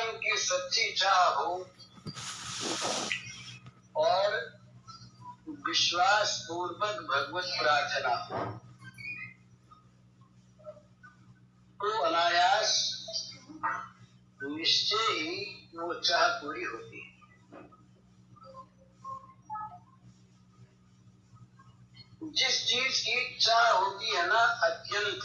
जीवन की सच्ची चाह हो और विश्वास पूर्वक भगवत प्रार्थना हो तो अनायास निश्चय ही वो चाह पूरी होती है। जिस चीज की इच्छा होती है ना अत्यंत,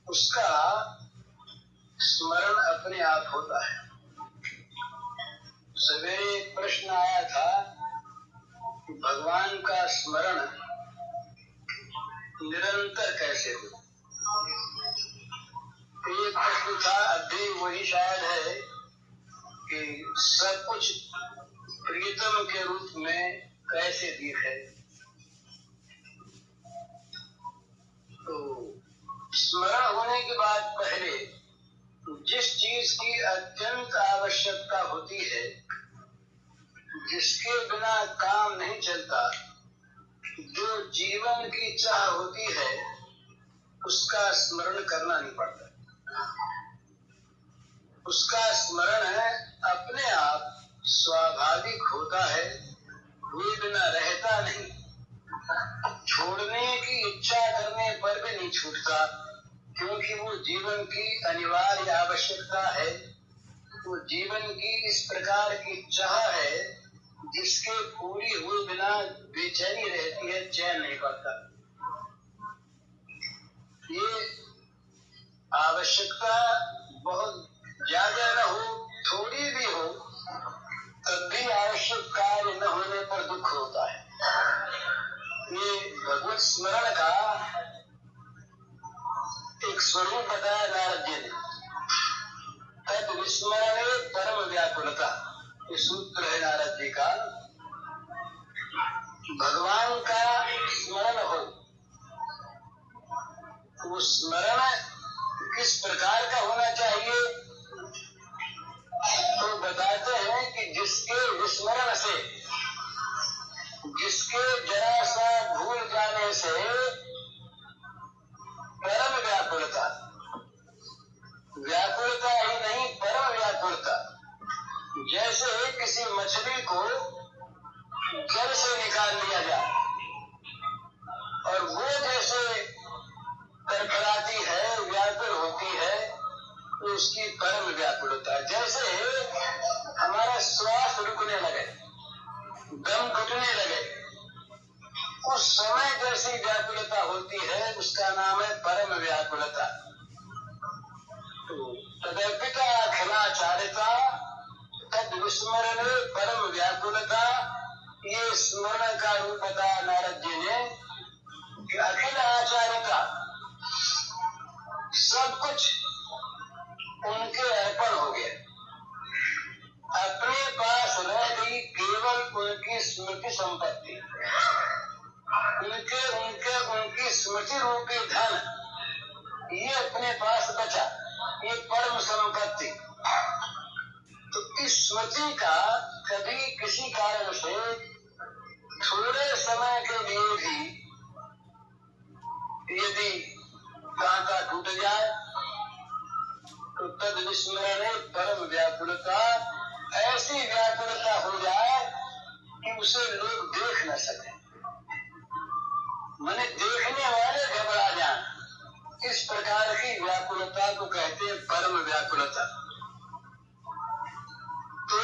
उसका स्मरण अपने आप होता है। सवेरे एक प्रश्न आया था कि भगवान का स्मरण निरंतर कैसे हो। एक प्रश्न था, अभी वही शायद है कि सब कुछ प्रीतम के रूप में कैसे दिखे। तो स्मरण होने के बाद पहले जिस चीज की अत्यंत आवश्यकता होती है, जिसके बिना काम नहीं चलता, जो जीवन की चाह होती है, उसका स्मरण करना नहीं पड़ता। उसका स्मरण है अपने आप स्वाभाविक होता है, हुए बिना रहता नहीं। छोड़ने की इच्छा करने पर भी नहीं छूटता, क्योंकि वो जीवन की अनिवार्य आवश्यकता है। वो जीवन की इस प्रकार की चाह है जिसके पूरी हुए बिना बेचैनी रहती है, चैन नहीं पड़ता। ये आवश्यकता बहुत ज्यादा न हो, थोड़ी भी हो, तब भी आवश्यक कार्य न होने पर दुख होता है। ये भगवत स्मरण का एक स्वरूप बताया नारद जी ने। तद विस्मरणे परम व्याकुलता, ये सूत्र है नारद जी का। भगवान का स्मरण हो, वो स्मरण किस प्रकार का होना चाहिए, तो बताते हैं कि जिसके विस्मरण से, जिसके जरा सा भूल जाने से परम व्याकुलता, व्याकुलता ही नहीं परम व्याकुलता। जैसे किसी मछली को जल से निकाल लिया जाए और वो जैसे तरफड़ाती है, व्याकुल होती है, तो उसकी परम व्याकुलता। जैसे हमारा श्वास रुकने लगे, दम घुटने लगे, उस समय जैसी व्याकुलता होती है, उसका नाम है परम व्याकुलता। तदर्पिता अखिलाचारिता तद विस्मरण परम व्याकुलता, ये स्मरण का रूप बताया नारद जी ने कि अखिल आचारिता, सब कुछ उनके अर्पण हो गया। अपने पास रह गई केवल उनकी स्मृति संपत्ति, उनकी स्मृति रूपी धन, ये अपने पास बचा, ये परम संपत्ति। तो इस स्मृति का कभी किसी कारण से थोड़े समय के लिए भी यदि कांटा टूट जाए तो तद विस्मरण परम व्याकुलता, ऐसी व्याकुलता हो जाए कि उसे लोग देख न सके, माने देखने वाले घबरा जाए। इस प्रकार की व्याकुलता को कहते हैं परम व्याकुलता। तो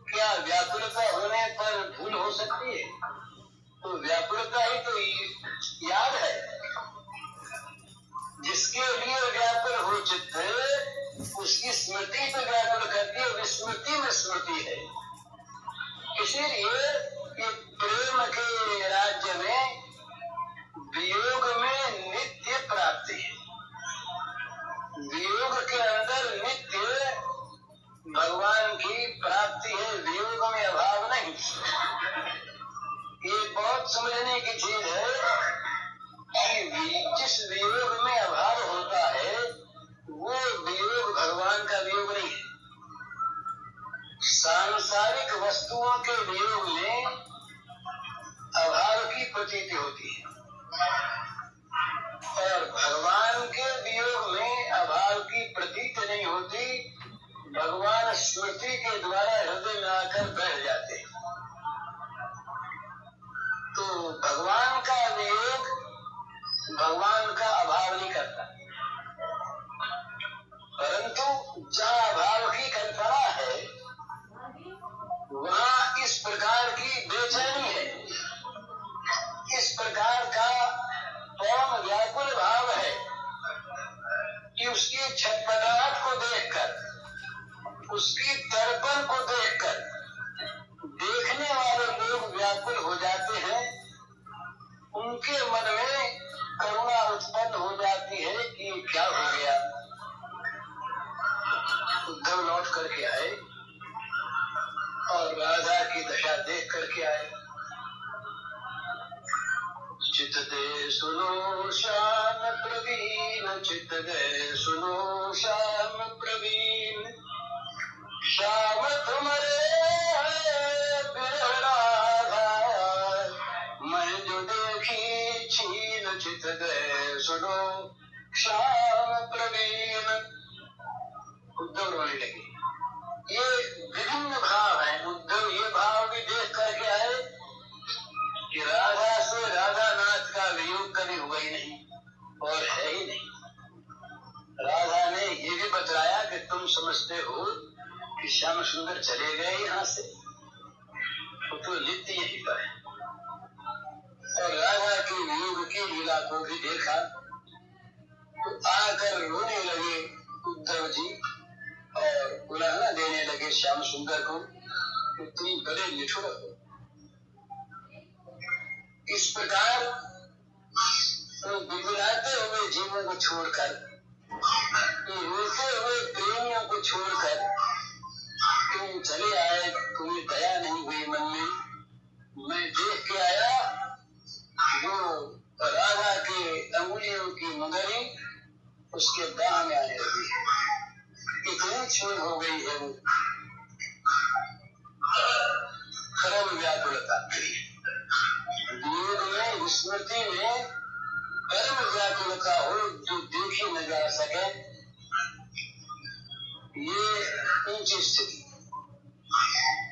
क्या व्याकुलता होने पर भूल हो सकती है? तो व्याकुलता ही तो याद है। जिसके लिए व्याकुल हो चित्त, उसकी स्मृति तो व्याकुल करती है, विस्मृति में स्मृति है। इसीलिए ये प्रेम के राज्य में वियोग में नित्य प्राप्ति है। वियोग के अंदर नित्य भगवान की प्राप्ति है, वियोग में अभाव नहीं। ये बहुत समझने की चीज है कि जिस वियोग में अभाव होता है, वो वियोग भगवान का वियोग नहीं है। सांसारिक वस्तुओं के वियोग में अभाव की प्रतीति होती है और भगवान के वियोग में अभाव की प्रतीति नहीं होती, जहाँ भाव की कल्पना है वहाँ इस प्रकार की बेचैनी है, इस प्रकार का परम व्याकुल भाव है कि उसकी छटपटाहट को देखकर, उसकी तड़पन को देखकर देखने वाले लोग व्याकुल हो जाते हैं। उनके मन में करुणा उत्पन्न हो जाती है कि क्या हो गया। उद्धव लौट करके आए और राधा की दशा देख करके आए। चित दे सुनो श्याम प्रवीण, चित दे सुनो श्याम प्रवीण, श्याम तुम्हारे बिरह राधा, मैं जो देखी छीन, चित दे सुनो श्याम प्रवीण। उद्धव रोने लगे। ये विभिन्न भाव हैं। उद्धव ये भाव भी देख करके आए कि राधा से राधा नाथ का वियोग कभी हुआ ही नहीं और है ही नहीं। राधा ने ये भी बतलाया कि तुम समझते हो कि श्याम सुंदर चले गए यहाँ से, तो नित्य यहीं पर है। और राधा के वियोग की लीला को भी देखा तो आकर रोने लगे उद्धव जी और उलाहना देने लगे श्याम सुंदर को कि तुम बड़े निठुर हो। इस प्रकार तो बिगड़ाते हुए जीवों को छोड़कर, रोते हुए प्रेमियों को छोड़कर तुम चले आए, तुम्हें दया नहीं हुई मन में। मैं देख के आया वो राधा के अंगुलियों की मुंदरी उसके दाह में आने लगी है, इतनी छूट हो गई है वो परम व्याकुलता। वेद में स्मृति में परम व्याकुलता हो जो देखी न जा सके, ये ऊंची स्थिति।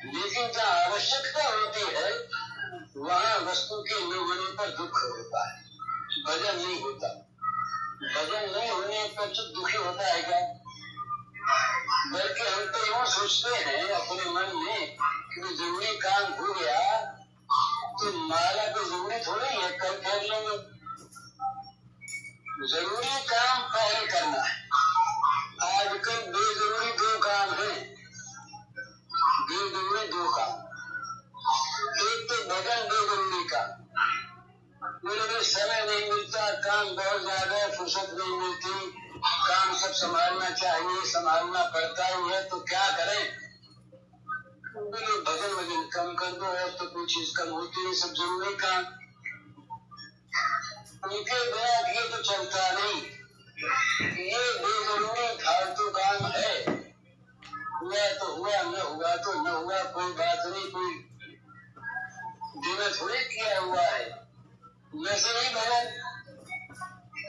लेकिन जहाँ आवश्यकता होती है वहाँ वस्तु के न होने पर दुख होता है, भजन नहीं होता। भजन नहीं होने पर तो दुखी होता है क्या? बल्कि हम तो यूँ सोचते हैं अपने मन में कि जरूरी काम हो गया तो माला तो जरूरी थोड़ी है, कल कर लेंगे। जरूरी काम पहले करना है। आजकल बेजरूरी दो काम है, बेजरूरी दो काम। एक तो भजन बेजरूरी काम, मेरे समय नहीं मिलता, काम बहुत ज्यादा, फुर्सत नहीं मिलती, काम सब संभालना चाहिए, संभालना पड़ता ही है, तो क्या करें? भजन वजन कम कर दो और तो कोई चीज कम होती है, सब जरूरी काम। उनके बिना ये तो चलता नहीं। ये बेजरूरी फालतू काम है। हुआ तो हुआ, न हुआ तो न हुआ, कोई बात नहीं, कोई दिन थोड़े किया हुआ है। वैसे नहीं भजन।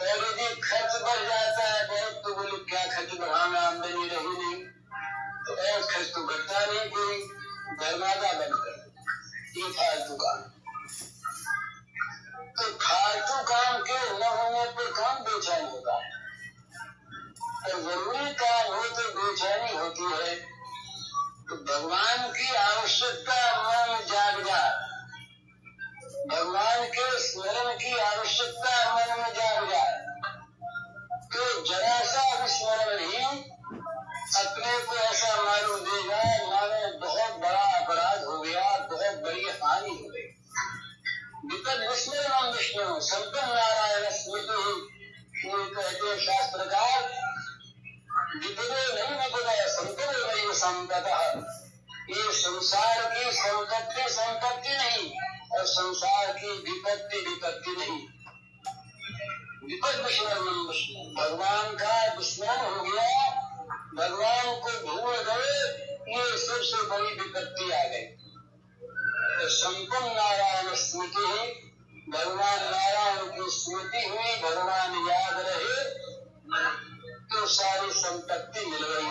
और यदि खर्च बढ़ जाता है बहुत तो बोले क्या खर्च बढ़ाना, आमदनी रही नहीं तो और खर्च तो बढ़ता नहीं, कोई दरवाजा बंद कर। ये फालतू काम। तो फालतू काम के न होने पर काम बेचैन होता है और जरूरी काम हो तो बेचैनी होती है। तो भगवान की आवश्यकता मन जाग जाए, भगवान के स्मरण की आवश्यकता मन में जाग जाए तो जरा सा विस्मरण ही अपने को ऐसा मालूम देगा मानो बहुत बड़ा अपराध हो गया, बहुत बड़ी हानि हो गई। विपद विस्मरण विष्णु संतम नारायण स्मृति कहते शास्त्रकार, विपदे नहीं विपदा संतम नहीं संततः। ये संसार की संपत्ति नहीं और संसार की विपत्ति नहीं। विपद विस्मरण विष्णु, भगवान का विस्मरण हो गया, भगवान को भूल गए, ये सबसे बड़ी विपत्ति आ गई। तो संपूर्ण नारायण स्मृति है, भगवान नारायण की स्मृति हुई, भगवान याद रहे तो सारी संपत्ति मिल गई